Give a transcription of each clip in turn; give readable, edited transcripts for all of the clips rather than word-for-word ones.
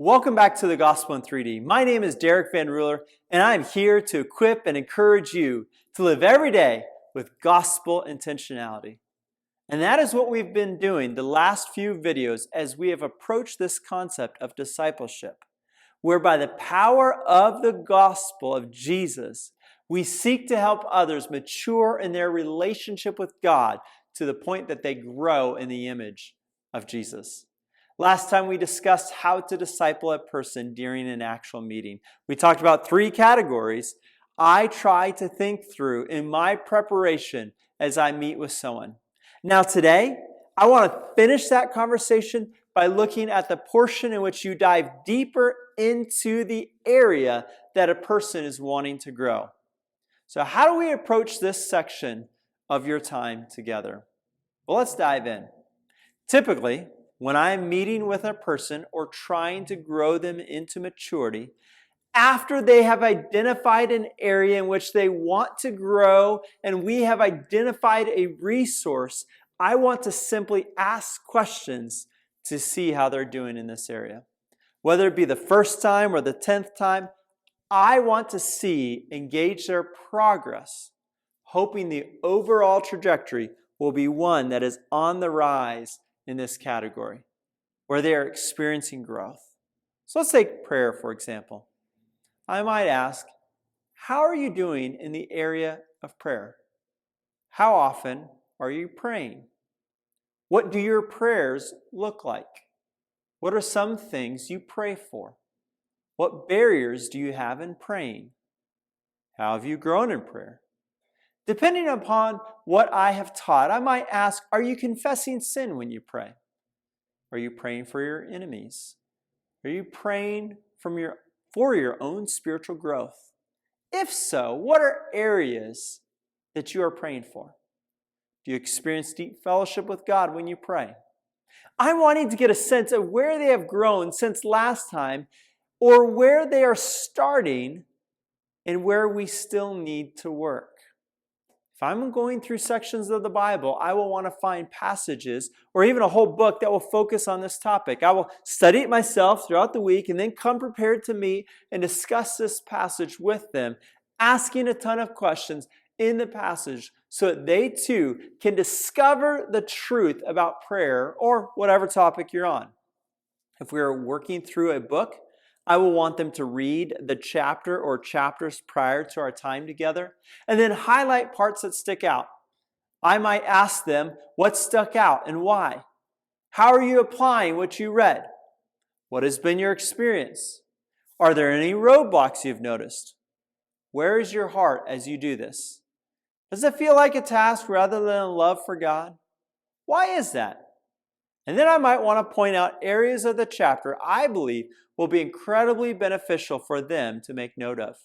Welcome back to the Gospel in 3D. My name is Derek Van Ruler, and I'm here to equip and encourage you to live every day with gospel intentionality. And that is what we've been doing the last few videos as we have approached this concept of discipleship, where by the power of the gospel of Jesus, we seek to help others mature in their relationship with God to the point that they grow in the image of Jesus. Last time we discussed how to disciple a person during an actual meeting. We talked about 3 categories I try to think through in my preparation as I meet with someone. Now today, I want to finish that conversation by looking at the portion in which you dive deeper into the area that a person is wanting to grow. So how do we approach this section of your time together? Well, let's dive in. Typically, when I'm meeting with a person or trying to grow them into maturity, after they have identified an area in which they want to grow and we have identified a resource, I want to simply ask questions to see how they're doing in this area. Whether it be the first time or the 10th time, I want to engage their progress, hoping the overall trajectory will be one that is on the rise in this category, where they are experiencing growth. So let's take prayer, for example. I might ask, how are you doing in the area of prayer? How often are you praying? What do your prayers look like? What are some things you pray for? What barriers do you have in praying? How have you grown in prayer? Depending upon what I have taught, I might ask, are you confessing sin when you pray? Are you praying for your enemies? Are you praying for your own spiritual growth? If so, what are areas that you are praying for? Do you experience deep fellowship with God when you pray? I'm wanting to get a sense of where they have grown since last time, or where they are starting and where we still need to work. If I'm going through sections of the Bible, I will want to find passages or even a whole book that will focus on this topic. I will study it myself throughout the week and then come prepared to meet and discuss this passage with them, asking a ton of questions in the passage so that they too can discover the truth about prayer or whatever topic you're on. If we are working through a book, I will want them to read the chapter or chapters prior to our time together and then highlight parts that stick out. I might ask them what stuck out and why. How are you applying what you read? What has been your experience? Are there any roadblocks you've noticed? Where is your heart as you do this? Does it feel like a task rather than a love for God? Why is that? And then I might want to point out areas of the chapter I believe will be incredibly beneficial for them to make note of.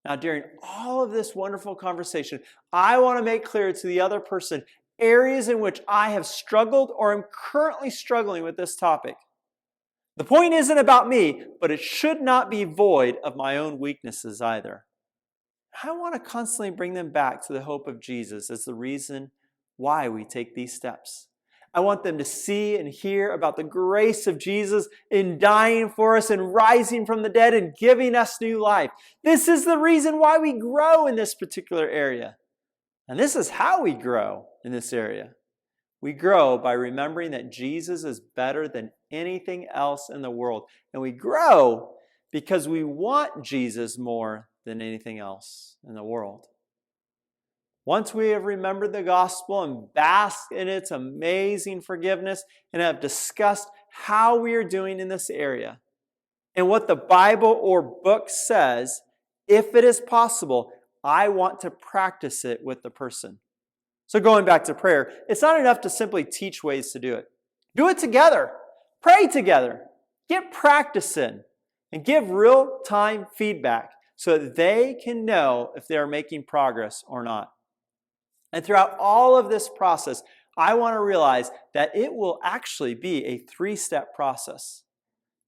Now, during all of this wonderful conversation, I want to make clear to the other person areas in which I have struggled or am currently struggling with this topic. The point isn't about me, but it should not be void of my own weaknesses either. I want to constantly bring them back to the hope of Jesus as the reason why we take these steps. I want them to see and hear about the grace of Jesus in dying for us and rising from the dead and giving us new life. This is the reason why we grow in this particular area. And this is how we grow in this area. We grow by remembering that Jesus is better than anything else in the world. And we grow because we want Jesus more than anything else in the world. Once we have remembered the gospel and basked in its amazing forgiveness and have discussed how we are doing in this area and what the Bible or book says, if it is possible, I want to practice it with the person. So going back to prayer, it's not enough to simply teach ways to do it. Do it together. Pray together. Get practice in and give real-time feedback so that they can know if they are making progress or not. And throughout all of this process, I want to realize that it will actually be a 3-step process.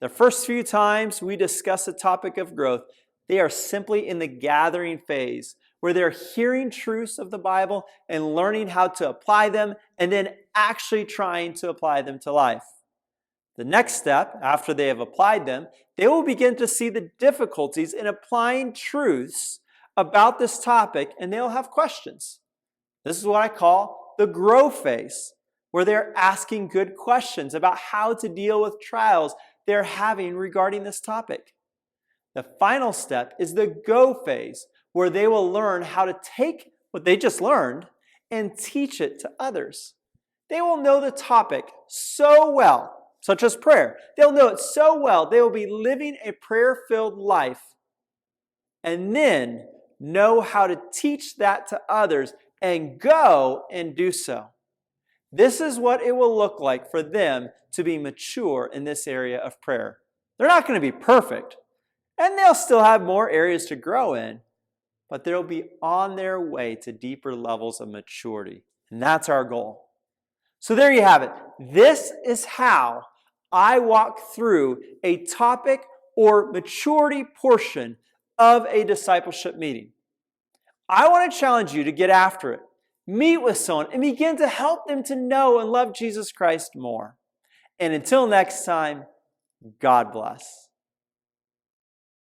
The first few times we discuss a topic of growth, they are simply in the gathering phase, where they're hearing truths of the Bible and learning how to apply them, and then actually trying to apply them to life. The next step, after they have applied them, they will begin to see the difficulties in applying truths about this topic, and they'll have questions. This is what I call the grow phase, where they're asking good questions about how to deal with trials they're having regarding this topic. The final step is the go phase, where they will learn how to take what they just learned and teach it to others. They will know the topic so well, such as prayer. They'll know it so well, they will be living a prayer-filled life, and then know how to teach that to others and go and do so. This is what it will look like for them to be mature in this area of prayer. They're not going to be perfect, and they'll still have more areas to grow in, but they'll be on their way to deeper levels of maturity. And that's our goal. So there you have it. This is how I walk through a topic or maturity portion of a discipleship meeting. I want to challenge you to get after it. Meet with someone and begin to help them to know and love Jesus Christ more. And until next time, God bless.